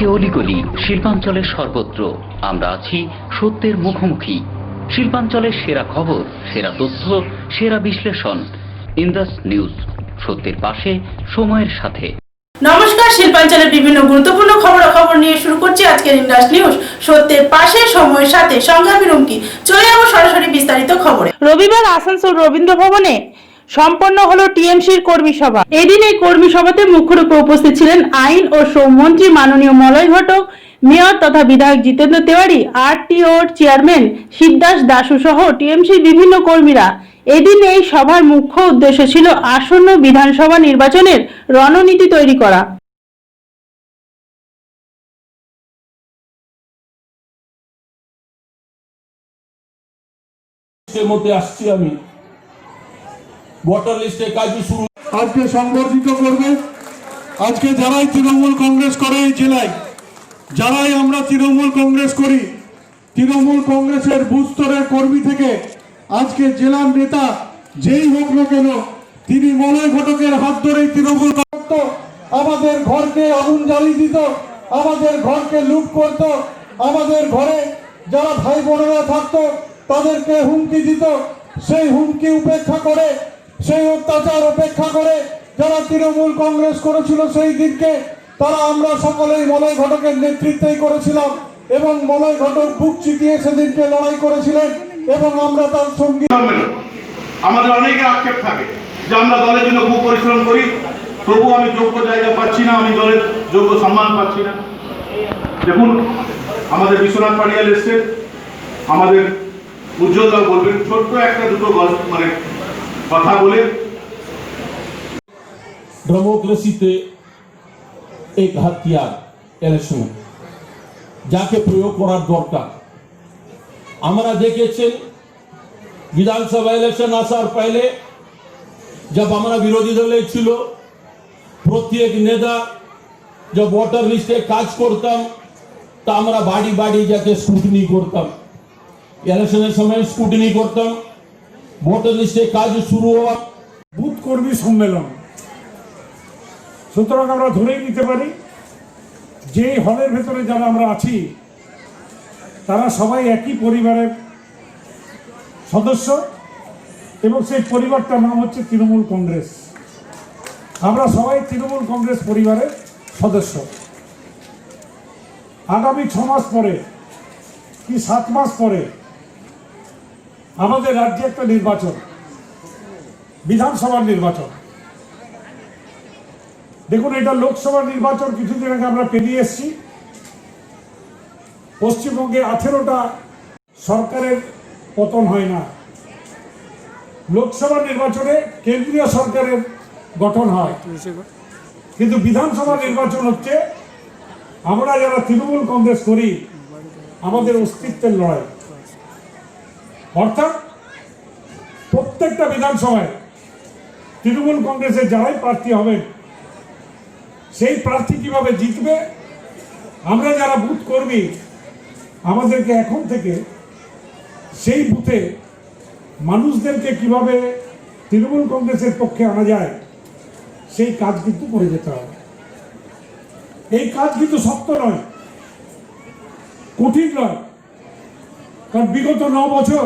প্রতিটি অলিগলি শিল্পাঞ্চলের সর্বত্র আমরা আছি সত্যের মুখোমুখি। শিল্পাঞ্চলের সেরা খবর, সেরা তথ্য, সেরা বিশ্লেষণ। ইন্দাস নিউজ, সত্যের পাশে, সময়ের সাথে। নমস্কার, শিল্পাঞ্চলের বিভিন্ন গুরুত্বপূর্ণ খবর নিয়ে শুরু করছি আজকের ইন্দাস নিউজ, সত্যের পাশে, সময়ের সাথে। সঙ্গে আমি রুমকি। চলে যাবো সরাসরি বিস্তারিত খবরে। রবিবার আসানসোল রবীন্দ্র ভবনে সম্পন্ন হলো টিএমসির কর্মী সভা। এদিন এই কর্মী সভাতে মুখ্য রূপে উপস্থিত ছিলেন আইন ও শ্রমমন্ত্রী মাননীয় মলয় ঘটক, মেয়র তথা বিধায়ক জিতেন্দ্র তেওয়ারি, আরটিওর চেয়ারম্যান শিবদাস দাসু সহ টিএমসির বিভিন্ন কর্মীরা। এদিন এই সভার মুখ্য উদ্দেশ্য ছিল আসন্ন বিধানসভা নির্বাচনের রণনীতি তৈরি করা। মধ্যে আসছি আমি ভোটার লিস্টে কাজ শুরু আজকে সংবর্ধিত করবে। আজকে যারাই তৃণমূল কংগ্রেস করে এই জেলায়, যারাই আমরা তৃণমূল কংগ্রেস করি, তৃণমূল কংগ্রেসের বুথ স্তরের কর্মী থেকে আজকে জেলার নেতা যেই হোক না কেন, তিনি মলয় ঘটকের হাত ধরেই তৃণমূল করত। আমাদের ঘরকে আগুন জ্বালিয়ে দিত, আমাদের ঘরকে লুট করত, আমাদের ঘরে যারা ভাই বোনেরা থাকতো তাদেরকে হুমকি দিত। সেই হুমকি উপেক্ষা করে, সেই অত্যাচার উপেক্ষা করে যারা তৃণমূল কংগ্রেস করেছিল সেই দিনকে, তারা আমরা সকলেই মলয় ঘটকের নেতৃত্বেই করেছিলাম এবং মলয় ঘটক বুক চিতিয়ে সেদিনকে লড়াই করেছিলেন এবং আমরা তার সঙ্গী। আমাদের অনেকের আক্ষেপ থাকে যে আমরা দলের জন্য খুব পরিশ্রম করি, তবু আমি যোগ্য জায়গা পাচ্ছি না, আমি দলের যোগ্য সম্মান পাচ্ছি না। দেখুন, আমাদের বিশ্বনাথ পাটিয়াল এসছেন, আমাদের উজ্জ্বল দল বলবেন ছোট্ট একটা দুটো মানে কথা বলে। ডেমোক্রেসিতে এক হাতিয়ার ইলেকশন, যাকে প্রয়োগ করার দরকার। আমরা দেখেছেন বিধানসভা ইলেকশন আসার পহলে जब हमारा विरोधी दल ছিল, প্রত্যেক নেতা जब ভোটার লিস্টে কাজ করতাম তা আমরা বাড়ি বাড়ি যাকে স্ক্রুটিনি করতাম, ইলেকশনের সময় স্ক্রুটিনি করতাম। ভোটার লিস্টে কাজ শুরু হওয়া বুথ কর্মী সম্মেলন। সুতরাং আমরা ধরেই নিতে পারি যে হলের ভেতরে যারা আমরা আছি তারা সবাই একই পরিবারের সদস্য এবং সেই পরিবারটার নাম হচ্ছে তৃণমূল কংগ্রেস। আমরা সবাই তৃণমূল কংগ্রেস পরিবারের সদস্য। আগামী 6 মাস পরে কি 7 মাস পরে আমাদের রাজ্যে একটা নির্বাচন, বিধানসভার নির্বাচন। দেখুন, এটা লোকসভার নির্বাচন কিছুদিন আগে আমরা পেরিয়ে এসেছি। পশ্চিমবঙ্গে 18টা সরকারের পতন হয় না, লোকসভা নির্বাচনে কেন্দ্রীয় সরকারের গঠন হয়, কিন্তু বিধানসভা নির্বাচন হচ্ছে আমরা যারা তৃণমূল কংগ্রেস করি আমাদের অস্তিত্বের লড়াই। অর্থাৎ প্রত্যেকটা বিধানসভায় তৃণমূল কংগ্রেসের যারাই প্রার্থী হবেন সেই প্রার্থী কিভাবে জিতবে, আমরা যারা বুথ কর্মী আমাদেরকে এখন থেকে সেই বুথে মানুষদেরকে কিভাবে তৃণমূল কংগ্রেসের পক্ষে আনা যায় সেই কাজ কিন্তু করে যেতে হবে। এই কাজ কিন্তু শক্ত নয়, কঠিন নয়, কারণ বিগত 9 বছর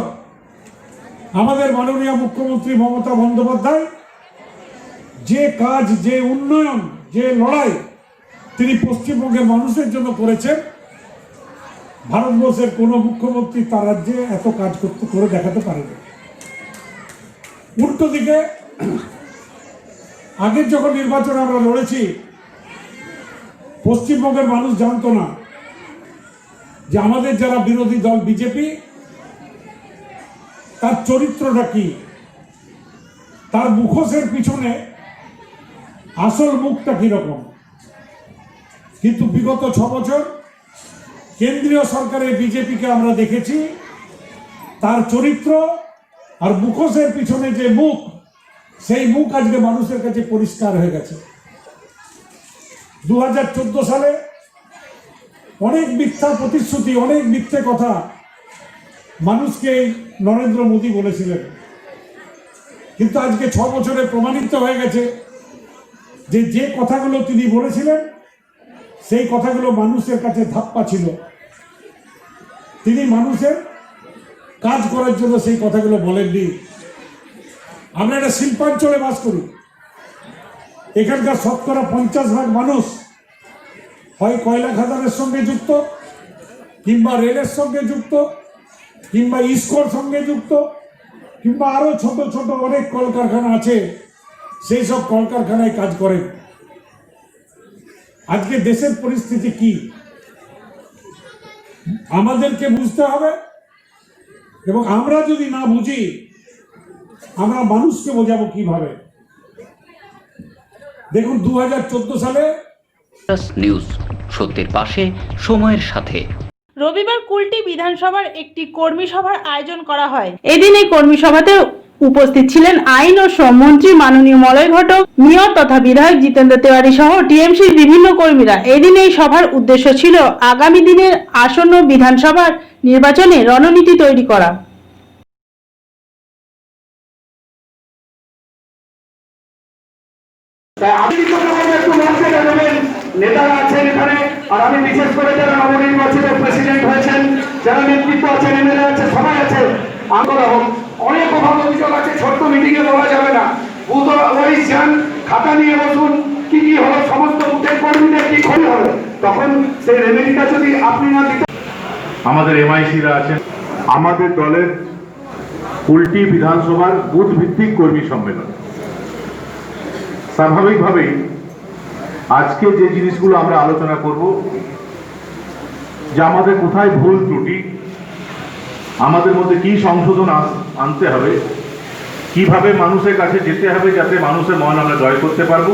আমাদের মাননীয় মুখ্যমন্ত্রী মমতা বন্দ্যোপাধ্যায় যে কাজ, যে উন্নয়ন, যে লড়াই তিনি পশ্চিমবঙ্গের মানুষের জন্য করেছেন, ভারতবর্ষের কোন মুখ্যমন্ত্রী তার রাজ্যে এত কাজ করে দেখাতে পারেনি। উল্টো দিকে আগের যখন নির্বাচনে আমরা লড়েছি, পশ্চিমবঙ্গের মানুষ জানতো না যে আমাদের যারা বিরোধী দল বিজেপি তার চরিত্রটা কি, তার মুখোশের পিছনে আসল মুখটা কিরকম। কিন্তু বিগত 6 বছর কেন্দ্রীয় সরকারের বিজেপিকে আমরা দেখেছি তার চরিত্র আর মুখোশের পিছনে যে মুখ, সেই মুখ আজকে মানুষের কাছে পরিষ্কার হয়ে গেছে। 2014 সালে অনেক মিথ্যা প্রতিশ্রুতি, অনেক মিথ্যে কথা মানুষকে নরেন্দ্র মোদী বলেছিলেন, কিন্তু আজকে 6 বছরে প্রমাণিত হয়ে গেছে যে কথাগুলো তিনি বলেছিলেন সেই কথাগুলো মানুষের কাছে ধাপ্পা ছিল। তিনি মানুষের কাজ করার জন্য সেই কথাগুলো বলেননি। আমরা একটা শিল্পাঞ্চলে বাস করি, এখানকার শতকরা 50% মানুষ হয় কয়লা খাদানের সঙ্গে যুক্ত, কিংবা রেলের সঙ্গে যুক্ত, কিংবা ইস্কোর সঙ্গে যুক্ত, কিংবা আরো ছোট ছোট অনেক কলকারখানা আছে, সেই সব কলকারখানায় কাজ করেন। আজকে দেশের পরিস্থিতি কি আমাদেরকে বুঝতে হবে, এবং আমরা যদি না বুঝি আমরা মানুষকে বোঝাবো কিভাবে? দেখুন 2014 সালে নিউজ, সত্যের পাশে, সময়ের সাথে। রবিবার কুলটি বিধানসভার একটি কর্মী সভার আয়োজন করা হয়। এদিন এই কর্মী সভাতে উপস্থিত ছিলেন আইন ও শ্রম মন্ত্রী মাননীয় মলয় ঘটক, মেয়র তথা বিধায়ক জিতেন্দ্র তেওয়ারি সহ টিএমসির বিভিন্ন কর্মীরা। এদিন এই সভার উদ্দেশ্য ছিল আগামী দিনের আসন্ন বিধানসভার নির্বাচনে রণনীতি তৈরি করা। নেতারা আছেন এখানে, আর আমি বিশেষ করে যারা নবনির্বাচিত প্রেসিডেন্ট হয়েছেন, যারা নেতৃত্ব আছেন, এমএলএ আছে, সবাই আছে। আমরা অনেক অভাব অভিযোগ আছে, ছোট্ট মিটিং এ বলা যাবে না। বুথ ওয়াইজ যান, খাতা নিয়ে বসুন, কি কি হলো, সমস্ত বুথের কর্মীদের কি ক্ষতি হলো, তখন সেই রেমেডিটা যদি আপনি না দিতে। আমাদের এমআইসিরা আছেন, আমাদের দলের কুলটি বিধানসভার বুথ ভিত্তিক কর্মী সম্মেলন। স্বাভাবিকভাবেই আজকে যে জিনিসগুলো আমরা আলোচনা করব, যে আমাদের কোথায় ভুল ত্রুটি, আমাদের মধ্যে কি সংশোধন আনতে হবে, কিভাবে মানুষের কাছে যেতে হবে যাতে মানুষের মন আমরা জয় করতে পারবো,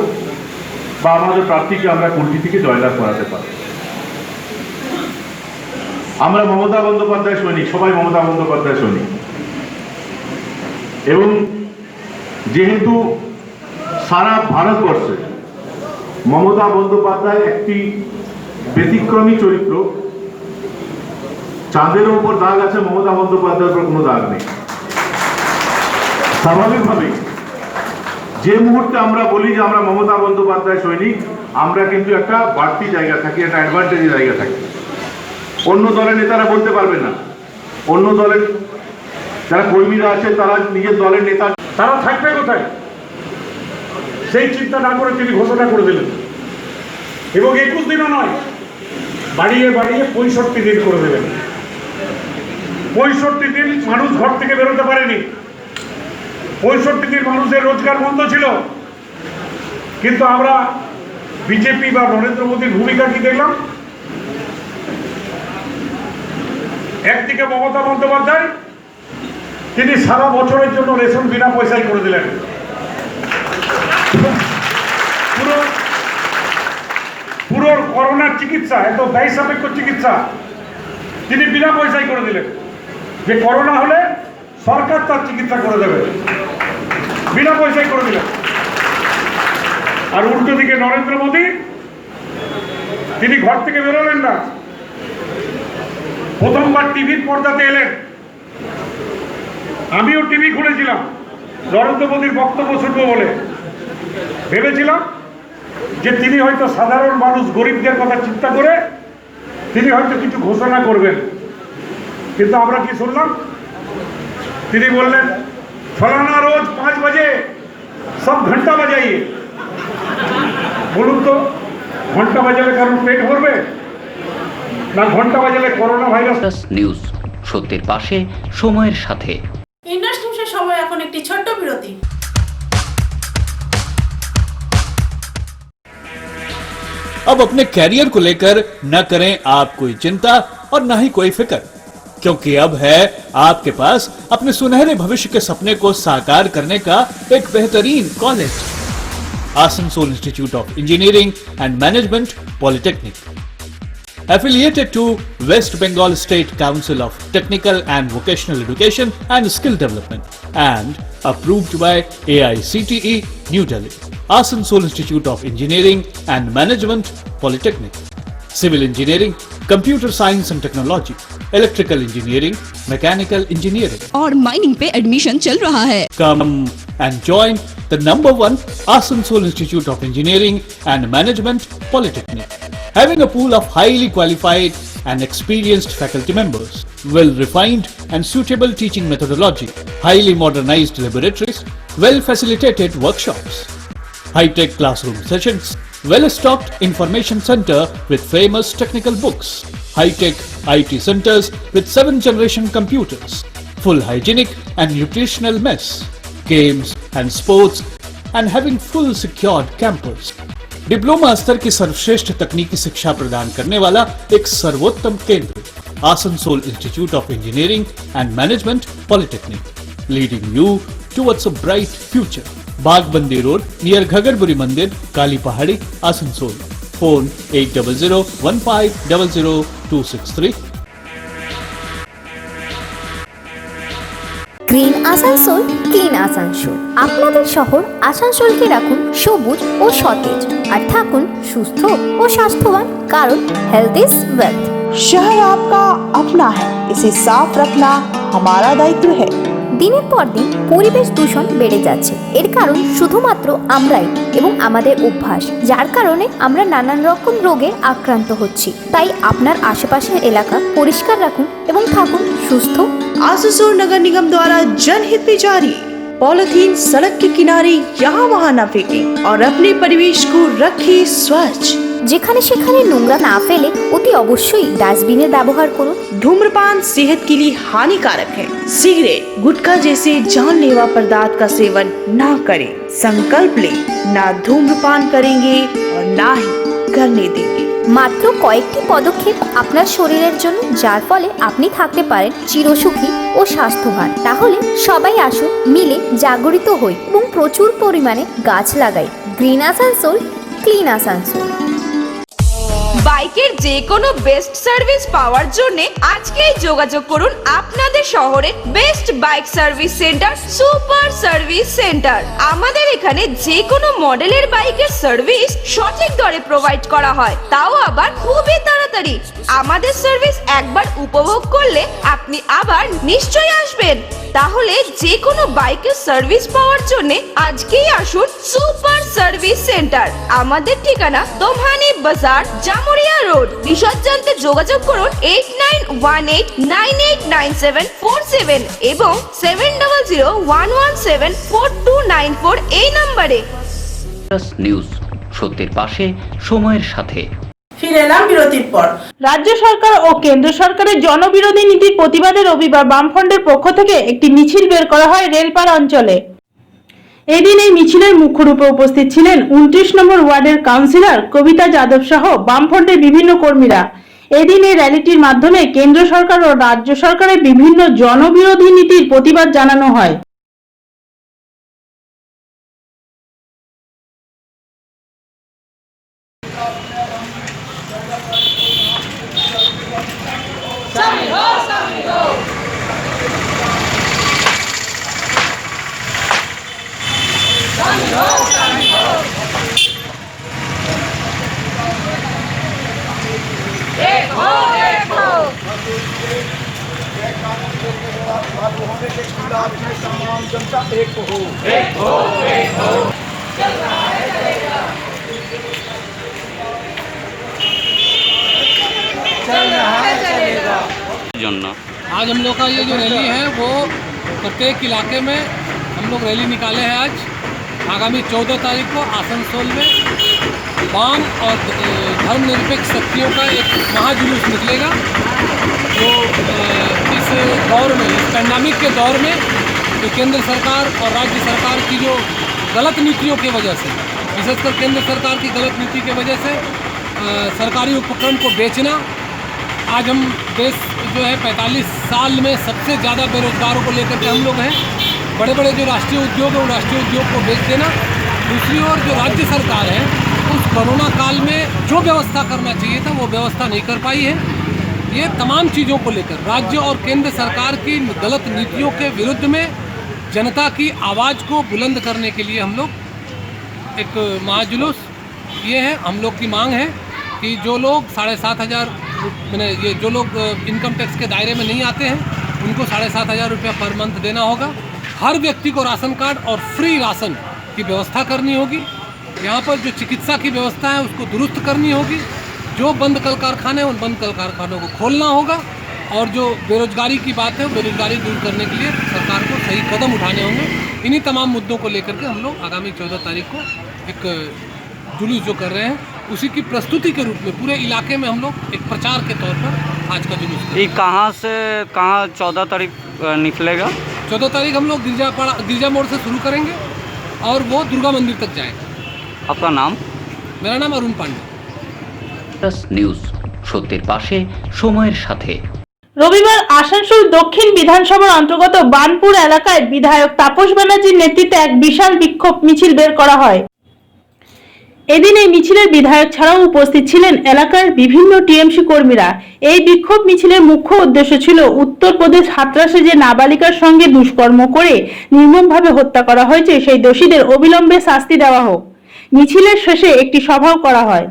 বা আমাদের প্রার্থীকে আমরা কুলটি থেকে জয়লাভ করাতে পারবো। আমরা মমতা বন্দ্যোপাধ্যায় সৈনিক, সবাই মমতা বন্দ্যোপাধ্যায় সৈনিক, এবং যেহেতু সারা ভারতবর্ষে মমতা বন্দ্যোপাধ্যায় একটি ব্যতিক্রমী চরিত্র, চাঁদের উপর দাগ আছে, মমতা বন্দ্যোপাধ্যায়ের উপর কোনো দাগ নেই। স্বাভাবিকভাবেই যে মুহূর্তে আমরা বলি যে আমরা মমতা বন্দ্যোপাধ্যায় সৈনিক, আমরা কিন্তু একটা বাড়তি জায়গা থাকি, একটা অ্যাডভান্টেজ জায়গা থাকি। অন্য দলের নেতারা বলতে পারবে না, অন্য দলের যারা কর্মীরা আছে তারা নিজের দলের নেতা, তারা থাকবে কোথায় সেই চিন্তা না করে তিনি ঘোষণা করে দিলেন, এবং 21 দিনও নয়, বাড়িয়ে বাড়িয়ে 65 দিন করে দেবেন। 65 দিন মানুষ ঘর থেকে বেরোতে পারেনি, 65 দিন মানুষের রোজগার বন্ধ ছিল। কিন্তু আমরা বিজেপি বা নরেন্দ্র মোদীর ভূমিকা কি দেখলাম? একদিকে মমতা বন্দ্যোপাধ্যায়, তিনি সারা বছরের জন্য রেশন বিনা পয়সায় করে দিলেন। পুরো করোনার চিকিৎসা, এত ব্যয় সাপেক্ষ চিকিৎসা তিনি বিনা পয়সায় করে দিলেন, যে করোনা হলে সরকার তার চিকিৎসা করে দেবে, বিনা পয়সায় করে দিলেন। আর উল্টো দিকে নরেন্দ্র মোদী, তিনি ঘর থেকে বেরোলেন না, প্রথমবার টিভির পর্দাতে এলেন। আমিও টিভি খুলেছিলাম নরেন্দ্র মোদীর বক্তব্য শুনবো বলে, ভেবেছিলাম যে তিনি হয়তো সাধারণ মানুষ গরিবদের কথা চিন্তা করে তিনি হয়তো কিছু ঘোষণা করবেন। কিন্তু আমরা কি শুনলাম? তিনি বললেন, ফলানা রোজ 5 বাজে সব ঘন্টা বাজাইয়ে। বলুন তো, ঘন্টা বাজালে কারণ পেট ভরবে, না ঘন্টা বাজালে করোনা ভাইরাস? নিউজ, সত্যের পাশে, সময়ের সাথে। ইন্ডাস নিউজের সময় এখন একটি ছোট্ট বিরতি। अब अपने कैरियर को लेकर न करें आप कोई चिंता और न ही कोई फिक्र, क्योंकि अब है आपके पास अपने सुनहरे भविष्य के सपने को साकार करने का एक बेहतरीन college, Asansol institute of engineering and management polytechnic, affiliated to West Bengal State Council of Technical and Vocational Education and Skill Development and approved by AICTE New Delhi. Asansol Institute of Engineering and Management Polytechnic, Civil Engineering, Computer Science and Technology, Electrical Engineering, Mechanical Engineering और mining पे admission चल रहा है। Come and join the #1 Asansol Institute of Engineering and Management Polytechnic. having a pool of highly qualified and experienced faculty members, well-refined and suitable teaching methodology, highly modernized laboratories, well-facilitated workshops, high-tech classroom sessions, well-stocked information center with famous technical books, high-tech IT centers with 7th-generation computers, full hygienic and nutritional mess, games and sports, and having full secured campus. Diploma स्तर की सर्वश्रेष्ठ तकनीकी शिक्षा प्रदान करने वाला एक सर्वोत्तम केंद्र Asansol institute of engineering and management polytechnic, leading you towards a bright future. Bagbandi road near Ghagarburi मंदिर, Kali Pahari, Asansol. Phone 8001500263. Green Asansol, clean Asansol. আপনাদের শহর আসানসোলকে রাখুন সবুজ ও সতেজ, আর থাকুন সুস্থ ও স্বাস্থ্যবান, কারণ হেলথ ইজ ওয়েলথ। शहर आपका अपना है, इसे साफ रखना हमारा दायित्व है। দিনের পর দিন পরিবেশ দূষণ বেড়ে যাচ্ছে। এর কারণ শুধুমাত্র আমরাই এবং আমাদের অভ্যাস, যার কারণে আমরা নানান রকম রোগে আক্রান্ত হচ্ছি। তাই আপনার আশেপাশের এলাকা পরিষ্কার রাখুন এবং থাকুন সুস্থ। आसनसोल नगर निगम द्वारा जनहित में जारी। पॉलिथीन सड़क के किनारे यहाँ वहाँ न फेंकें और अपने परिवेश को रखें स्वच्छ। যেখানে সেখানে নোংরা না ফেলে অতি অবশ্যই ডাস্টবিনের ব্যবহার করুন। धूम्रपान सेहत के लिए हानिकारक है। सिगरेट, गुटखा जैसे जानलेवा पदार्थ का सेवन ना करें। संकल्प लें, ना धूम्रपान करेंगे और ना ही करने देंगे। মাত্র কয়েকটি পদক্ষেপ আপনার শরীরের জন্য, যার ফলে আপনি থাকতে পারেন চিরসুখী ও স্বাস্থ্যবান। তাহলে সবাই আসুন, মিলে জাগরিত হই এবং প্রচুর পরিমাণে গাছ লাগাই। Green Asansol, clean Asansol. বাইকের যে কোনো বেস্ট সার্ভিস পাওয়ার জন্য আজকেই যোগাযোগ করুন আপনাদের শহরের best bike service centre, super service centre. আমাদের এখানে যে কোনো মডেলের বাইকের সার্ভিস সঠিক দরে প্রোভাইড করা হয়, তাও আবার খুবই তাড়াতাড়ি। আমাদের সার্ভিস একবার উপভোগ করলে আপনি আবার নিশ্চয়ই আসবেন। তাহলে যে কোনো বাইকের সার্ভিস পাওয়ার জন্য আজকেই আসুন সুপার সার্ভিস সেন্টার। আমাদের ঠিকানা দোমহানি বাজার, জামুরিয়া রোড। বিশদ জানতে যোগাযোগ করুন 8918989747 এবং 7001174294 এই নম্বরে। নিউজ, সত্যের পাশে, সময়ের সাথে। ফিরে এলাম বিরতির পর। রাজ্য সরকার ও কেন্দ্র সরকারের জনবিরোধী নীতির প্রতিবাদে রবিবার বামফ্রন্টের পক্ষ থেকে একটি মিছিল বের করা হয় রেলপাড় অঞ্চলে। এদিন এই মিছিলের মুখ্য রূপে উপস্থিত ছিলেন 29 নম্বর ওয়ার্ডের কাউন্সিলর কবিতা যাদব সহ বামফ্রন্টের বিভিন্ন কর্মীরা। এদিন এই র্যালিটির মাধ্যমে কেন্দ্র সরকার ও রাজ্য সরকারের বিভিন্ন জনবিরোধী নীতির প্রতিবাদ জানানো হয়। आज हम लोग का ये जो रैली है वो प्रत्येक इलाके में हम लोग रैली निकाले हैं। आज आगामी 14 तारीख को आसनसोल में वाम और धर्मनिरपेक्ष शक्तियों का एक महाजुलूस निकलेगा, जो इस दौर में, इस पैंडेमिक के दौर में जो केंद्र सरकार और राज्य सरकार की जो गलत नीतियों की वजह से, विशेषकर केंद्र सरकार की गलत नीति की वजह से सरकारी उपक्रम को बेचना। आज हम देश जो है 45 साल में सबसे ज़्यादा बेरोजगारों को लेकर के हम लोग हैं। बड़े बड़े जो राष्ट्रीय उद्योग हैं, उन राष्ट्रीय उद्योग को बेच देना। दूसरी ओर जो राज्य सरकार है, उस कोरोना काल में जो व्यवस्था करना चाहिए था वो व्यवस्था नहीं कर पाई है। ये तमाम चीज़ों को लेकर राज्य और केंद्र सरकार की गलत नीतियों के विरुद्ध में जनता की आवाज़ को बुलंद करने के लिए हम लोग एक महाजुलूस ये है। हम लोग की मांग है कि जो लोग 7,500 मैंने ये जो लोग इनकम टैक्स के दायरे में नहीं आते हैं, उनको 7,500 रुपया पर मंथ देना होगा। हर व्यक्ति को राशन कार्ड और फ्री राशन की व्यवस्था करनी होगी। यहाँ पर जो चिकित्सा की व्यवस्था है उसको दुरुस्त करनी होगी। जो बंद कल कारखाने हैं उन बंद कल कारखानों को खोलना होगा और जो बेरोजगारी की बात है बेरोजगारी दूर करने के लिए सरकार को सही कदम उठाने होंगे। इन्हीं तमाम मुद्दों को लेकर के हम लोग आगामी 14 तारीख को एक जुलूस जो कर रहे हैं उसी की प्रस्तुति के रूप में पूरे इलाके में हम लोग एक प्रचार के तौर पर आज का जुलूस ये कहाँ से कहाँ 14 तारीख निकलेगा? 14 तारीख हम लोग गिरजा मोड़ से शुरू करेंगे और वो दुर्गा मंदिर तक जाएगा। आपका नाम? मेरा नाम अरुण पांडे। নিউজ সত্যের পাশে সময়ের সাথে। রবিবার আসানসোল দক্ষিণ বিধানসভার অন্তর্গত বানপুর এলাকায় বিধায়ক তাপস ব্যানার্জির নেতৃত্বে এক বিশাল বিক্ষোভ মিছিল বের করা হয়। এদিন এই মিছিলের বিধায়ক ছাড়াও উপস্থিত ছিলেন এলাকার বিভিন্ন টিএমসি কর্মীরা। এই বিক্ষোভ মিছিলের মুখ্য উদ্দেশ্য ছিল উত্তরপ্রদেশ হাতরাসে যে নাবালিকার সঙ্গে দুষ্কর্ম করে নির্মমভাবে হত্যা করা হয়েছে সেই দোষীদের অবিলম্বে শাস্তি দেওয়া হোক। মিছিলের শেষে একটি সভাও করা হয়।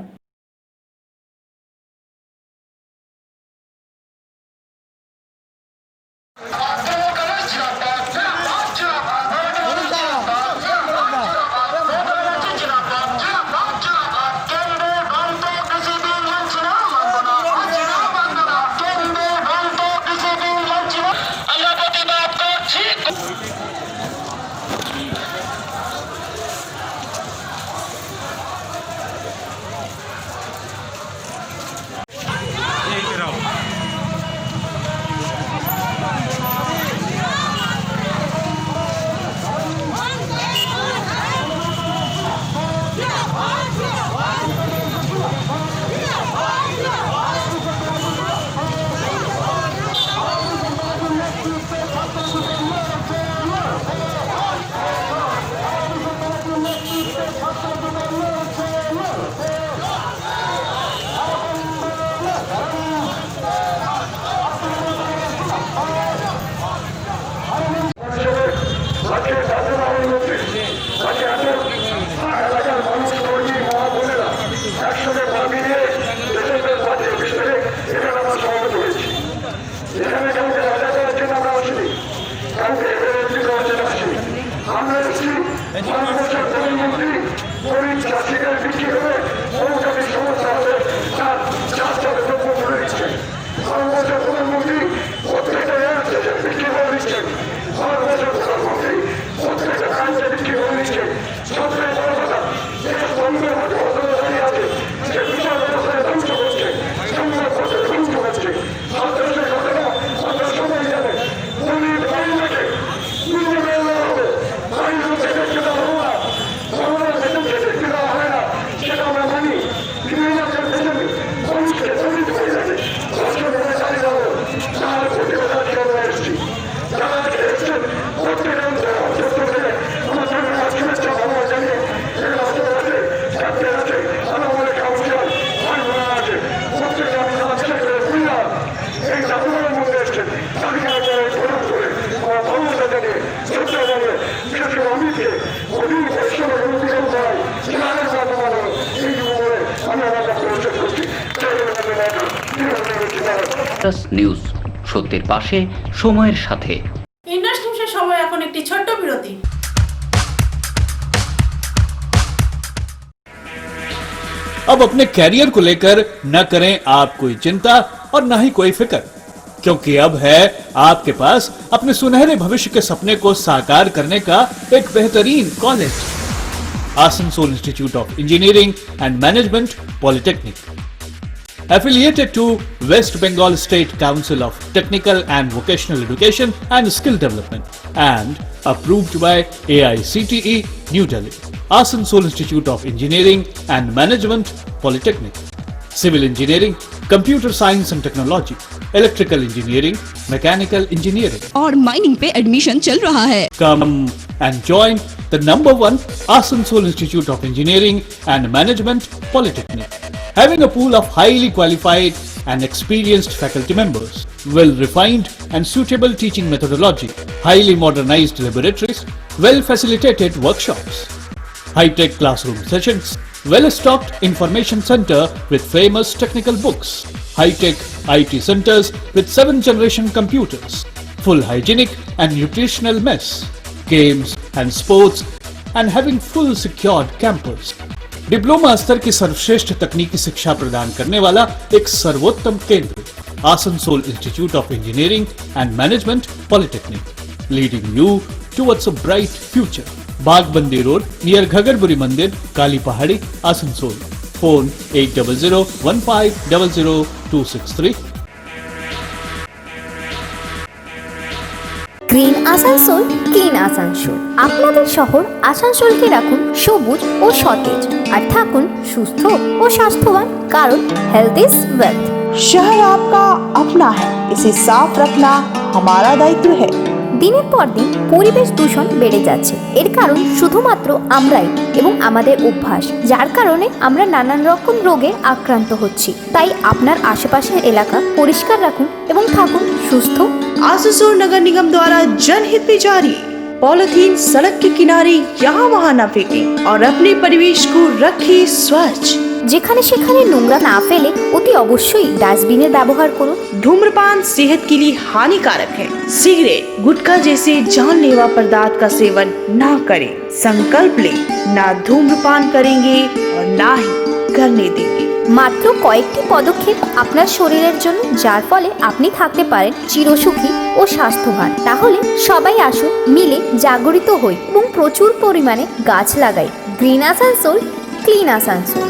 নিউজ সত্যের পাশে সময়ের সাথে। ইন্ডাস্ট্রি নিউজের সময় এখন একটি ছোট্ট বিরতি। अब अपने कैरियर को लेकर न करें आप कोई चिंता और न ही कोई फिक्र, क्योंकि अब है आपके पास अपने सुनहरे भविष्य के सपने को साकार करने का एक बेहतरीन college, Asansol institute of engineering and management polytechnic, affiliated to West Bengal State Council of Technical and Vocational Education and Skill Development and approved by AICTE New Delhi. Asansol Institute of Engineering and Management Polytechnic, Civil Engineering, Computer Science and Technology, Electrical Engineering, Mechanical Engineering और mining पे admission चल रहा है। Come and join the #1 Asansol Institute of Engineering and Management Polytechnic, having a pool of highly qualified and experienced faculty members, well-refined and suitable teaching methodology, highly modernized laboratories, well-facilitated workshops, high-tech classroom sessions, well-stocked information center with famous technical books, high-tech IT centers with 7th-generation computers, full hygienic and nutritional mess, games and sports, and having full secured campus. Diploma स्तर की सर्वश्रेष्ठ तकनीकी शिक्षा प्रदान करने वाला एक सर्वोत्तम केंद्र Asansol institute of engineering and management polytechnic, leading you towards a bright future. Bagbandi road near Ghagarburi मंदिर, Kali Pahari, Asansol. Phone 8001500263। Green Asansol, clean Asansol. আপনাদের শহর আসানসোলকে রাখুন সবুজ ও সতেজ, আর থাকুন সুস্থ ও স্বাস্থ্যবান, কারণ হেলথ ইজ ওয়েলথ। शहर आपका अपना है, इसे साफ रखना हमारा दायित्व है। দিনের পর দিন পরিবেশ দূষণ বেড়ে যাচ্ছে। এর কারণ শুধুমাত্র আমরাই এবং আমাদের অভ্যাস, যার কারণে আমরা নানান রকম রোগে আক্রান্ত হচ্ছি। তাই আপনার আশেপাশের এলাকা পরিষ্কার রাখুন এবং থাকুন সুস্থ। आसनसोल नगर निगम द्वारा जनहित में जारी। पॉलिथीन सड़क के किनारे यहाँ वहाँ न फेंकें और अपने परिवेश को रखें स्वच्छ। যেখানে সেখানে নোংরা না ফেলে অতি অবশ্যই ডাস্টবিনের ব্যবহার করুন। धूम्रपान सेहत के लिए हानिकारक है। सिगरेट, गुटखा जैसे जानलेवा पदार्थ का सेवन ना करें। संकल्प ले, ना धूम्रपान करेंगे और ना ही करने देंगे। মাত্র কয়েকটি পদক্ষেপ আপনার শরীরের জন্য, যার ফলে আপনি থাকতে পারেন চিরসুখী ও স্বাস্থ্যবান। তাহলে সবাই আসুন, মিলে জাগরিত হই এবং প্রচুর পরিমাণে গাছ লাগাই। Green Asansol, clean Asansol.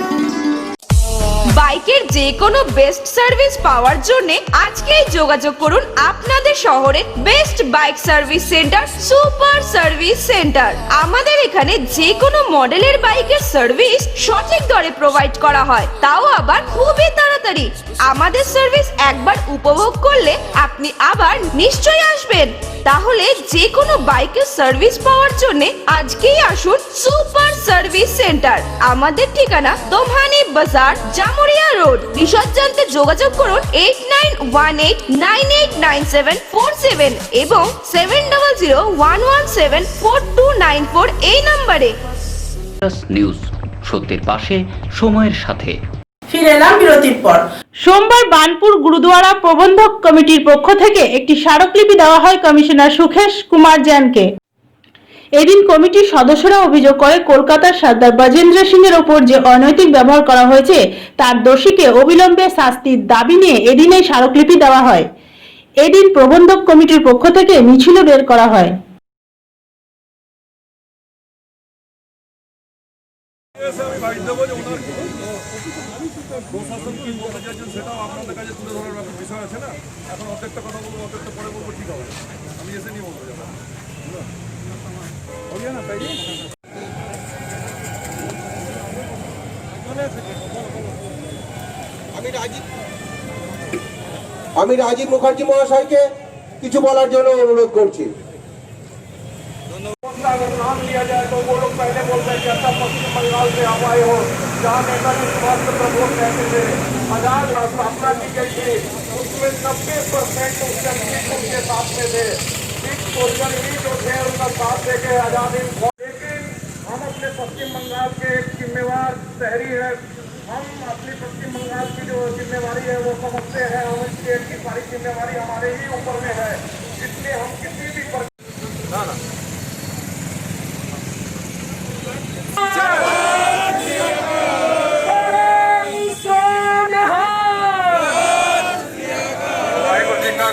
বাইকের যে কোনো বেস্ট সার্ভিস পাওয়ার জন্য আজকেই যোগাযোগ করুন আপনাদের শহরের best bike service centre super service centre. আমাদের এখানে যে কোনো মডেলের বাইকের সার্ভিস সঠিক দরে প্রোভাইড করা হয়, তাও আবার খুবই তাড়াতাড়ি। আমাদের সার্ভিস একবার উপভোগ করলে আপনি আবার নিশ্চয়ই আসবেন। তাহলে যে কোনো বাইকের সার্ভিস পাওয়ার জন্য আজকেই আসুন সুপার সার্ভিস সেন্টার। আমাদের ঠিকানা দোমহানি বাজার, জামুরিয়া রোড। বিশদ জানতে যোগাযোগ করুন 8918989747 এবং 7001174294 এই নম্বরে। নিউজ, সত্যের পাশে, সময়ের সাথে। ফিরে এলাম বিরতির পর। সোমবার বানপুর গুরুদুয়ারা প্রবন্ধক কমিটির পক্ষ থেকে একটি স্মারকলিপি দেওয়া হয় কমিশনার সুখেশ কুমার জৈনকে। এদিন কমিটির সদস্যরা অভিযোগ করে কলকাতার সর্দার ব্রজেন্দ্র সিং এর ওপর যে অনৈতিক ব্যবহার করা হয়েছে, তার দোষীকে অবিলম্বে শাস্তির দাবি নিয়ে এদিন এই স্মারকলিপি দেওয়া হয়। এদিন প্রবন্ধক কমিটির পক্ষ থেকে মিছিলও বের করা হয়। প্রশাসন কি বলতে চাইছেন সেটাও আপনাদের কাছে তুলে ধরার ব্যাপার বিষয় আছে না। এখন অর্ধেকটা কথা বলবো, অর্ধেকটা পরে বলবো, ঠিক হবে। আমি এসে নিয়ে বলবো না, তাই আমি রাজীব মুখার্জি মহাশয়কে কিছু বলার জন্য অনুরোধ করছি। अगर नाम लिया जाए तो वो लोग पहले बोलते हैं कि अच्छा पश्चिम बंगाल से हम आए हो, जहाँ नेताजी सुभाष चंद्र बोस कहते थे आजाद स्थापना की गई थी, उसमें 90% उनके साथ में थे। सोचकर ही जो थे उनका साथ देके आजादी। लेकिन हम अपने पश्चिम बंगाल के एक जिम्मेवार शहरी है, हम अपनी पश्चिम बंगाल की जो जिम्मेवारी है वो समझते हैं। हम स्टेट की सारी जिम्मेवारी हमारे ही ऊपर में है, इसलिए हम किसी भी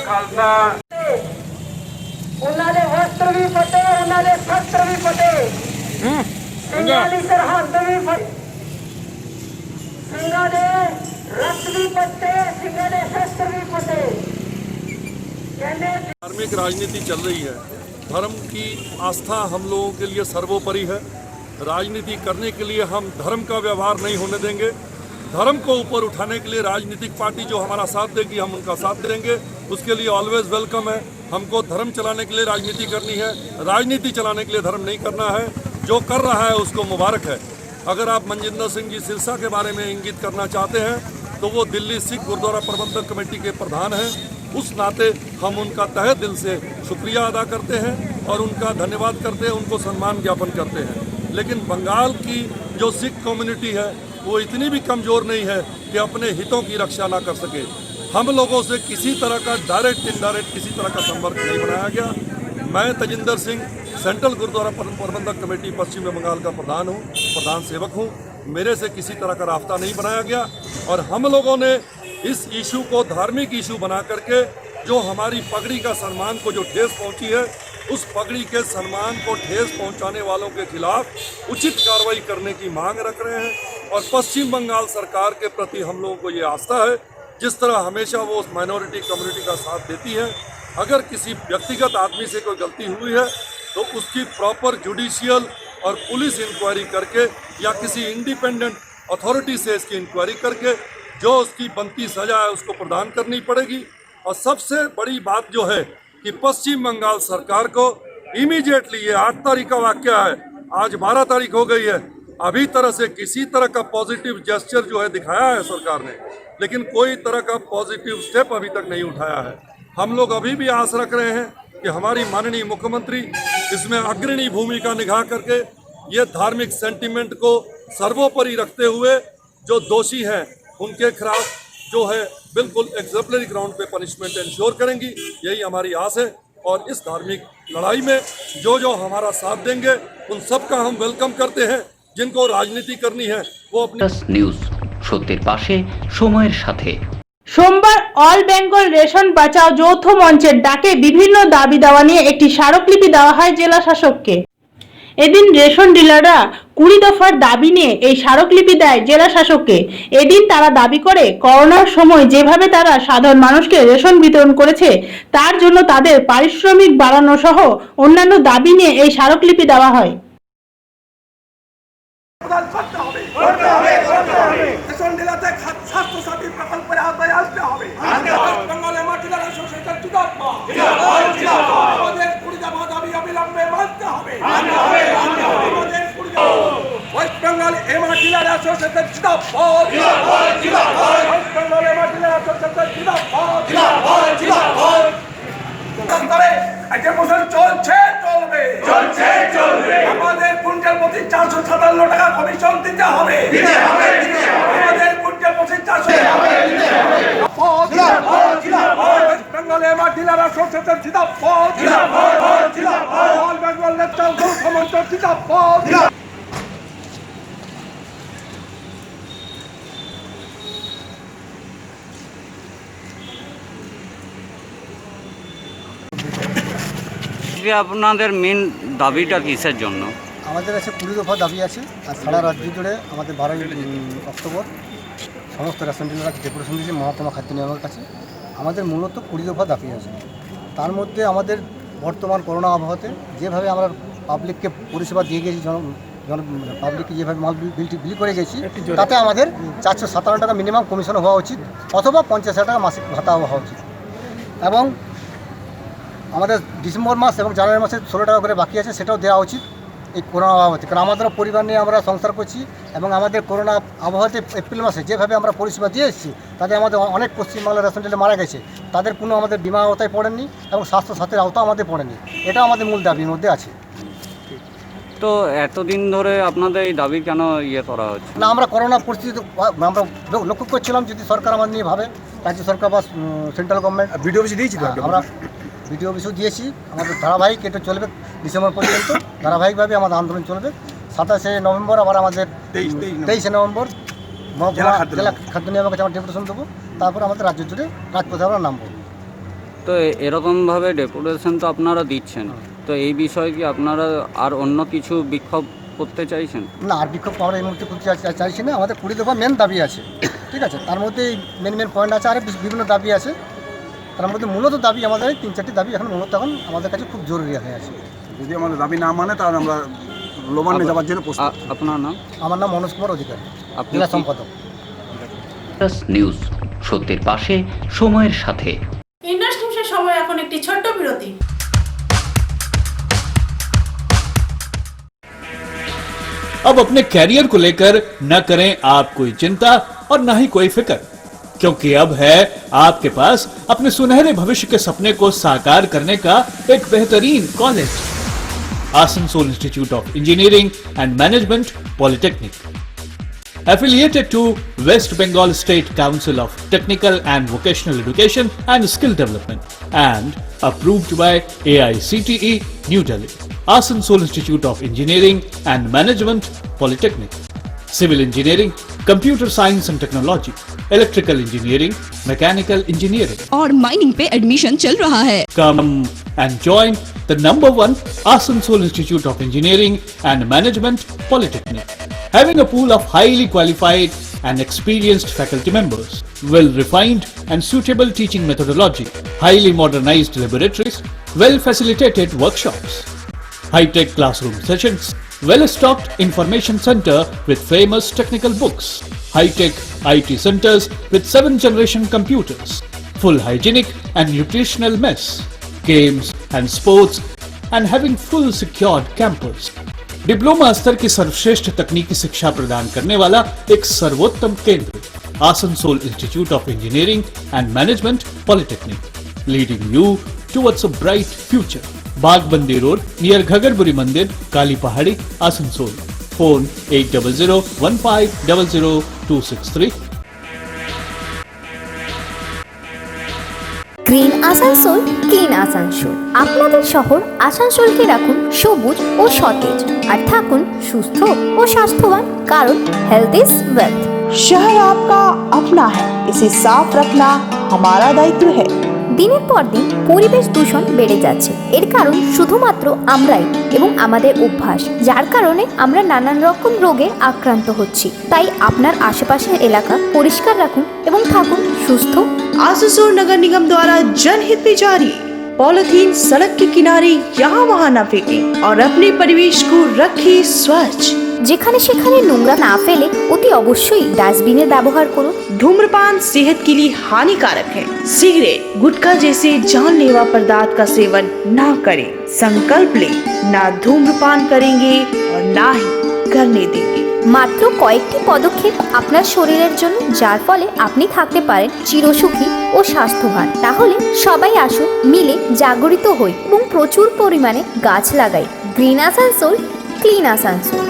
खालसा। उन्होंने वस्त्र भी फटे, उन्होंने शस्त्र भी फटे, सिंगाली सरहद भी फटे, सिंगा ने रक्त भी फटे, सिंगा ने शस्त्र भी फटे। धार्मिक राजनीति चल रही है। धर्म की आस्था हम लोगों के लिए सर्वोपरि है। राजनीति करने के लिए हम धर्म का व्यवहार नहीं होने देंगे। धर्म को ऊपर उठाने के लिए राजनीतिक पार्टी जो हमारा साथ देगी हम उनका साथ देंगे, उसके लिए ऑलवेज वेलकम है। हमको धर्म चलाने के लिए राजनीति करनी है, राजनीति चलाने के लिए धर्म नहीं करना है। जो कर रहा है उसको मुबारक है। अगर आप मनजिंदर सिंह जी सिरसा के बारे में इंगित करना चाहते हैं तो वो दिल्ली सिख गुरुद्वारा प्रबंधक कमेटी के प्रधान हैं। उस नाते हम उनका तहे दिल से शुक्रिया अदा करते हैं और उनका धन्यवाद करते हैं, उनको सम्मान ज्ञापन करते हैं। लेकिन बंगाल की जो सिख कम्युनिटी है वो इतनी भी कमज़ोर नहीं है कि अपने हितों की रक्षा ना कर सके। हम लोगों से किसी तरह का डायरेक्ट इनडायरेक्ट किसी तरह का संपर्क नहीं बनाया गया। मैं तजिंदर सिंह सेंट्रल गुरुद्वारा प्रबंधक कमेटी पश्चिम बंगाल का प्रधान सेवक हूँ। मेरे से किसी तरह का रास्ता नहीं बनाया गया और हम लोगों ने इस इशू को धार्मिक इशू बना करके जो हमारी पगड़ी का सम्मान को जो ठेस पहुंची है, उस पगड़ी के सम्मान को ठेस पहुंचाने वालों के खिलाफ उचित कार्रवाई करने की मांग रख रहे हैं। और पश्चिम बंगाल सरकार के प्रति हम लोगों को ये आस्था है, जिस तरह हमेशा वो उस माइनॉरिटी कम्युनिटी का साथ देती है। अगर किसी व्यक्तिगत आदमी से कोई गलती हुई है तो उसकी प्रॉपर जुडिशियल और पुलिस इंक्वायरी करके या किसी इंडिपेंडेंट अथॉरिटी से इसकी इंक्वायरी करके जो उसकी बनती सजा है उसको प्रदान करनी पड़ेगी। और सबसे बड़ी बात जो है कि पश्चिम बंगाल सरकार को इमीडिएटली, ये 8 तारीख का वाक्य है, आज 12 तारीख हो गई है, अभी तरह से किसी तरह का पॉजिटिव जेस्चर जो है दिखाया है सरकार ने, लेकिन कोई तरह का पॉजिटिव स्टेप अभी तक नहीं उठाया है। हम लोग अभी भी आस रख रहे हैं कि हमारी माननीय मुख्यमंत्री इसमें अग्रणी भूमिका निभा करके ये धार्मिक सेंटिमेंट को सर्वोपरि रखते हुए जो दोषी हैं उनके खिलाफ जो है बिल्कुल एग्जेम्पलरी ग्राउंड पे पनिशमेंट इंश्योर करेंगी, यही हमारी आस है। और इस धार्मिक लड़ाई में जो हमारा साथ देंगे उन सब का हम वेलकम करते हैं। जिनको राजनीति करनी है वो अपनी নিউজ সত্যের পাশে সময়ের সাথে। সোমবার অল বেঙ্গল রেশন বাঁচাও যৌথ মঞ্চের ডাকে বিভিন্ন দাবি দাওয়া নিয়ে একটি স্মারকলিপি দেওয়া হয় জেলা শাসককে। এদিন রেশন ডিলাররা 20 দফার দাবি নিয়ে এই স্মারকলিপি দেয় জেলা শাসককে। এদিন তারা দাবি করে করোনার সময় যেভাবে তারা সাধারণ মানুষকে রেশন বিতরণ করেছে তার জন্য তাদের পারিশ্রমিক বাড়ানো সহ অন্যান্য দাবি নিয়ে এই স্মারকলিপি দেওয়া হয়। রেশন ডিলারদের স্বাস্থ্যসাথী প্রকল্পের আওতায় আসতে হবে। বাংলাদেশ মাটিদার অ্যাসোসিয়েশন জিন্দাবাদ। আমাদের 20 দফা দাবি অবিলম্বে মানতে হবে। আমাদের 20 দফা ওয়েস্ট বেঙ্গল এমআরটিলার অ্যাসোসিয়েশন জিন্দাবাদ। ওয়েস্ট বেঙ্গল এমআরটিলার অ্যাসোসিয়েশন জিন্দাবাদ। মোশন চলছে চলবে। আমাদের কুইন্টাল প্রতি 457 টাকা কমিশন দিতে হবে। আমাদের কুইন্টাল প্রতি 400 বেঙ্গল এমআর ডিলার অ্যাসোসিয়েশন জিন্দাবাদ। অল বেঙ্গল ন্যাশনাল যৌথ মঞ্চ জিন্দাবাদ। আপনাদের মেন দাবিটা কিসের জন্য? আমাদের কাছে 20 দফা দাবি আছে আর সারা রাজ্য জুড়ে আমাদের 12 অক্টোবর সমস্ত রেশন ডিলাররা ডেপুটেশন দিয়েছে মহকুমা খাদ্য নিয়ামকের কাছে। আমাদের মূলত 20 দফা দাবি আছে। তার মধ্যে আমাদের বর্তমান করোনা আবহাওয়াতে যেভাবে আমরা পাবলিককে পরিষেবা দিয়ে গেছি, পাবলিককে যেভাবে মাল বিলি করে গেছি, তাতে আমাদের 457 টাকা মিনিমাম কমিশন হওয়া উচিত অথবা 50,000 টাকা মাসিক ভাতা হওয়া উচিত। এবং আমাদের ডিসেম্বর মাস এবং জানুয়ারি মাসে 16 টাকা করে বাকি আছে, সেটাও দেওয়া উচিত এই করোনা আবহাওয়াতে। কারণ আমাদেরও পরিবার নিয়ে আমরা সংসার করছি এবং আমাদের করোনা আবহাওয়াতে এপ্রিল মাসে যেভাবে আমরা পরিষেবা দিয়ে এসেছি তাতে আমাদের অনেক পশ্চিমবাংলার রেশন ডিলার মারা গেছে, তাদের কোনো আমাদের বিমা আওতায় পড়েননি এবং স্বাস্থ্যসাথীর আওতা আমাদের পড়েনি। এটা আমাদের মূল দাবির মধ্যে আছে। তো এতদিন ধরে আপনাদের এই দাবি কেন করা হচ্ছে না? আমরা করোনা পরিস্থিতি আমরা লক্ষ্য করছিলাম, যদি সরকার আমাদের নিয়ে ভাবে, রাজ্য সরকার বা সেন্ট্রাল গভর্নমেন্ট ভিডিও অফিসে দিয়েছি, আমরা ভিডিও অফিসও দিয়েছি। আমাদের ধারাবাহিক এটা চলবে ডিসেম্বর পর্যন্ত, ধারাবাহিকভাবে আমাদের আন্দোলন চলবে। 27শে নভেম্বর আবার আমাদের 23শে নভেম্বর জেলা খাদ্য নিয়ামকের কাছে আমরা ডেপুটেশন দেবো। তারপর আমাদের রাজ্য জুড়ে রাজপথে আমরা নামবো। তো এরকমভাবে ডেপুটেশন তো আপনারা দিচ্ছেন, তো এই বিষয়ে কি আপনারা আর অন্য কিছু বিক্ষোভ করতে চাইছেন? না, আর বিক্ষোভ আমরা এই মুহূর্তে করতে চাইছি না। আমাদের 20 দফা মেন দাবি আছে, ঠিক আছে। তার মধ্যে মেন পয়েন্ট আছে, আর বিভিন্ন দাবি আছে। তার মধ্যে মূলত দাবি আমাদের 3-4টি দাবি এখন মূলত এখন আমাদের কাছে খুব জরুরি হয়ে আছে। যদি আমাদের দাবি না মানে তাহলে আমরা লোবান্নে যাওয়ার জন্য প্রস্তুত। আপনার নাম? আমার নাম মনোজ কুমার অধিকারী, জেলা সম্পাদক। নিউজ সত্যের পাশে সময়ের সাথে। ইন্ডাস্ট্রি নিউজের সময় এখন একটি ছোট্ট বিরতি। अब अपने कैरियर को लेकर न करें आप कोई चिंता और न ही कोई फिक्र, क्योंकि अब है आपके पास अपने सुनहरे भविष्य के सपने को साकार करने का एक बेहतरीन college, Asansol institute of engineering and management polytechnic, affiliated to West Bengal State Council of Technical and Vocational Education and Skill Development and approved by AICTE New Delhi. Asansol Institute of Engineering and Management Polytechnic. civil engineering, computer science and technology, electrical engineering, mechanical engineering. और mining पे admission चल रहा है। Come and join the #1 Asansol Institute of Engineering and Management Polytechnic, having a pool of highly qualified and experienced faculty members, well-refined and suitable teaching methodology, highly modernized laboratories, well-facilitated workshops, high-tech classroom sessions, well-stocked information center with famous technical books, high-tech IT centers with 7th-generation computers, full hygienic and nutritional mess, games and sports, and having full secured campus. Diploma स्तर की सर्वश्रेष्ठ तकनीकी शिक्षा प्रदान करने वाला एक सर्वोत्तम केंद्र Asansol institute of engineering and management polytechnic, leading you towards a bright future. Bagbandi road near Ghagarburi मंदिर, Kali Pahari, Asansol. Phone 8001500263। Green Asansol, clean Asansol. আপনাদের শহর আসানসোলকে রাখুন সবুজ ও সতেজ, আর থাকুন সুস্থ ও স্বাস্থ্যবান, কারণ হেলথ ইজ ওয়েলথ। शहर आपका अपना है, इसे साफ रखना हमारा दायित्व है। দিনের পর দিন পরিবেশ দূষণ বেড়ে যাচ্ছে, এর কারণ শুধুমাত্র আমরাই এবং আমাদের অভ্যাস, যার কারণে আমরা নানান রকম রোগে আক্রান্ত হচ্ছি। তাই আপনার আশেপাশের এলাকা পরিষ্কার রাখুন এবং থাকুন সুস্থ। आसनसोल नगर निगम द्वारा जनहित में जारी। पॉलिथीन सड़क के किनारे यहाँ वहाँ न फेंकें और अपने परिवेश को रखें स्वच्छ। যেখানে সেখানে নোংরা না ফেলে অতি অবশ্যই ডাস্টবিনের ব্যবহার করুন। धूम्रपान सेहत के लिए हानिकारक है। सिगरेट, गुटखा जैसे जानलेवा पदार्थ का सेवन ना करें। संकल्प लें, ना धूम्रपान करेंगे और ना ही करने देंगे। মাত্র কয়েকটি পদক্ষেপ আপনার শরীরের জন্য, যার ফলে আপনি থাকতে পারেন চিরসুখী ও স্বাস্থ্যবান। তাহলে সবাই আসুন, মিলে জাগরিত হই এবং প্রচুর পরিমাণে গাছ লাগাই। Green Asansol, clean Asansol.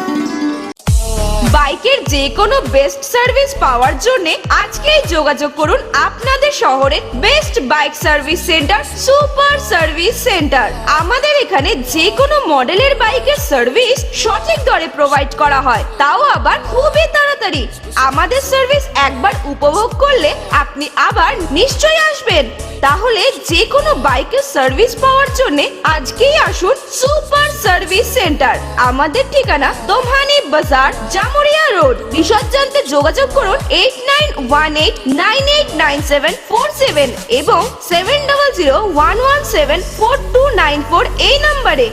বাইকের যে কোনো বেস্ট সার্ভিস পাওয়ার জন্য আজকেই যোগাযোগ করুন আপনাদের শহরের best bike service centre, super service centre. আমাদের এখানে যে কোনো মডেলের বাইকের সার্ভিস সঠিক দরে প্রোভাইড করা হয়, তাও আবার খুবই তাড়াতাড়ি। আমাদের সার্ভিস একবার উপভোগ করলে আপনি আবার নিশ্চয়ই আসবেন। তাহলে যে কোনো বাইকের সার্ভিস পাওয়ার জন্য আজকেই আসুন সুপার সার্ভিস সেন্টার। আমাদের ঠিকানা দোমহানি বাজার, জামুরিয়া রোড। বিশদ জানতে যোগাযোগ করুন 8918989747 এবং 7001174294 এই নম্বরে।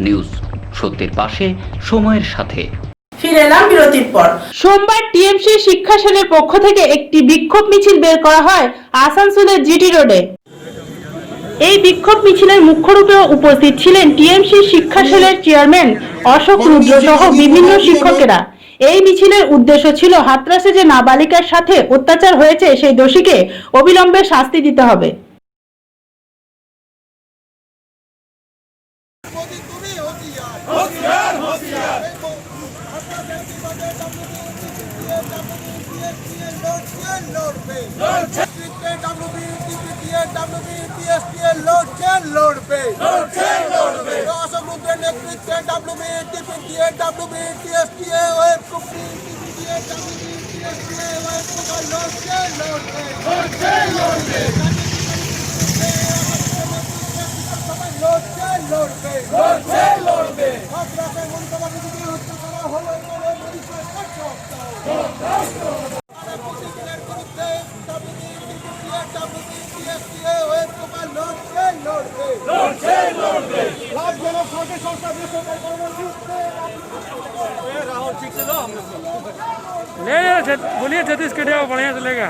নিউজ, সত্যের পাশে, সময়ের সাথে। ফিরে এলাম বিরতির পর। সোমবার টিএমসি শিক্ষা সেলের পক্ষ থেকে একটি বিক্ষোভ মিছিল বের করা হয় আসানসোলের জিটি রোডে। এই বিক্ষোভ মিছিলের মুখ্য রূপে উপস্থিত ছিলেন টিএমসি শিক্ষা সেলের চেয়ারম্যান অশোক রুদ্র সহ বিভিন্ন শিক্ষকেরা। এই মিছিলের উদ্দেশ্য ছিল হাতরাসে যে নাবালিকার সাথে অত্যাচার হয়েছে সেই দোষীকে অবিলম্বে শাস্তি দিতে হবে। बोलिए जतीश के बढ़िया चलेगा।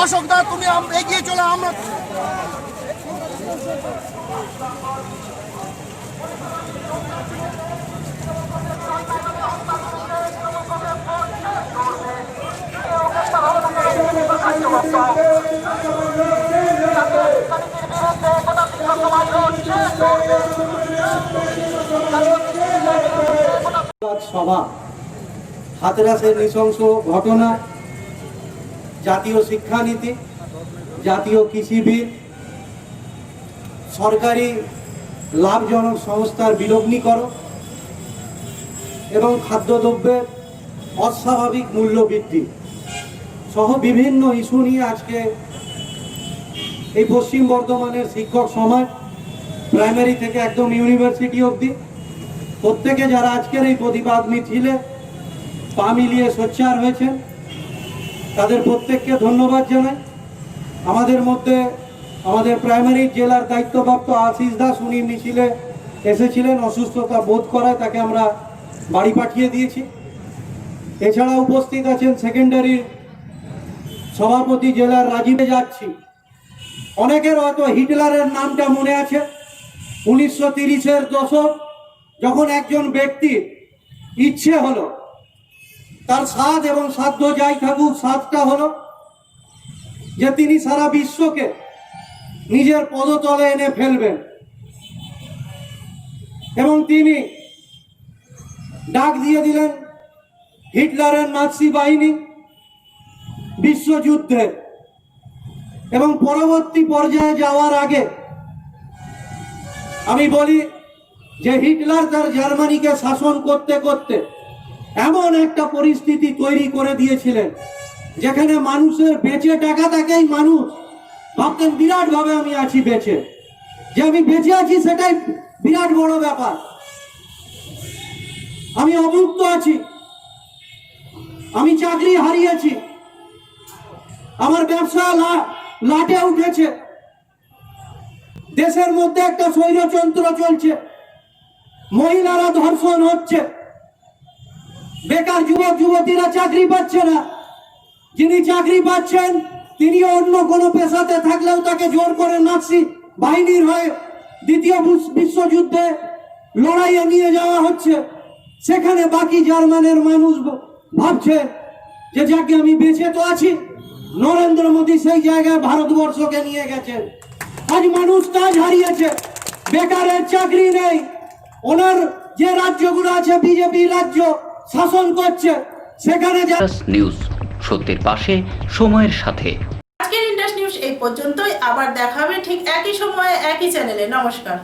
অশোক দা, তুমি এগিয়ে চলো। আমরা স্বভাব, হাতরাসের নৃশংস ঘটনা, জাতীয় শিক্ষানীতি, জাতীয় কৃষিবিদ, সরকারি লাভজনক সংস্থার বিলগ্নীকরণ এবং খাদ্যদ্রব্যের অস্বাভাবিক মূল্য বৃদ্ধি সহ বিভিন্ন ইস্যু নিয়ে আজকে এই পশ্চিম বর্ধমানের শিক্ষক সমাজ, প্রাইমারি থেকে একদম ইউনিভার্সিটি অবধি প্রত্যেকে যারা আজকের এই প্রতিবাদ মিছিলে পা মিলিয়ে সোচ্চার হয়েছেন, তাদের প্রত্যেককে ধন্যবাদ জানাই। আমাদের মধ্যে আমাদের প্রাইমারি জেলার দায়িত্বপ্রাপ্ত আশিস দাস, উনি মিছিলে এসেছিলেন, অসুস্থতা বোধ করায় তাকে আমরা বাড়ি পাঠিয়ে দিয়েছি। এছাড়া উপস্থিত আছেন সেকেন্ডারির সভাপতি জেলার রাজীবে যাচ্ছি। অনেকের হয়তো হিটলারের নামটা মনে আছে। 1930-এর দশক যখন একজন ব্যক্তি ইচ্ছে হলো, তার সাধ এবং সাধ্য যাই থাকুক, সাধটা হলো যে তিনি সারা বিশ্বকে নিজের পদতলে এনে ফেলবেন, এবং তিনি ডাক দিয়ে দিলেন হিটলারের নাৎসি বাহিনী বিশ্বযুদ্ধে। এবং পরবর্তী পর্যায়ে যাওয়ার আগে আমি বলি যে হিটলার তার জার্মানিকে শাসন করতে করতে এমন একটা পরিস্থিতি তৈরি করে দিয়েছিলেন যেখানে মানুষের বেঁচে টাকা থাকেই মানুষ ভাবতেন বিরাট ভাবে আমি আছি বেঁচে, যে আমি বেঁচে আছি সেটাই বিরাট বড় ব্যাপার। আমি অভুক্ত আছি, আমি চাকরি হারিয়েছি, আমার ব্যবসা লাটে উঠেছে, দেশের মধ্যে একটা স্বৈরতন্ত্র চলছে, মহিলারা ধর্ষণ হচ্ছে, বেকার যুবক যুবতীরা চাকরি পাচ্ছে না, যিনি চাকরি পাচ্ছেন তিনি অন্য কোনো পেশাতে থাকলেও তাকে জোর করে নাৎসি বাহিনীর হয়ে দ্বিতীয় বিশ্বযুদ্ধে লড়াইয়ে নিয়ে যাওয়া হচ্ছে। সেখানে বাকি জার্মানের মানুষ ভাবছে যে যাকে আমি বেঁচে তো আছি। নরেন্দ্র মোদী সেই জায়গায় ভারতবর্ষকে নিয়ে গেছেন। আজ মানুষ কাজ হারিয়েছে, বেকারের চাকরি নেই, ওনার যে রাজ্যগুলো আছে বিজেপি রাজ্য শাসন করছে, সেখানে নিউজ, সত্যের পাশে, সময়ের সাথে। আজকের ইন্ডাস নিউজ এই পর্যন্তই। আবার দেখা হবে ঠিক একই সময়ে একই চ্যানেলে। নমস্কার।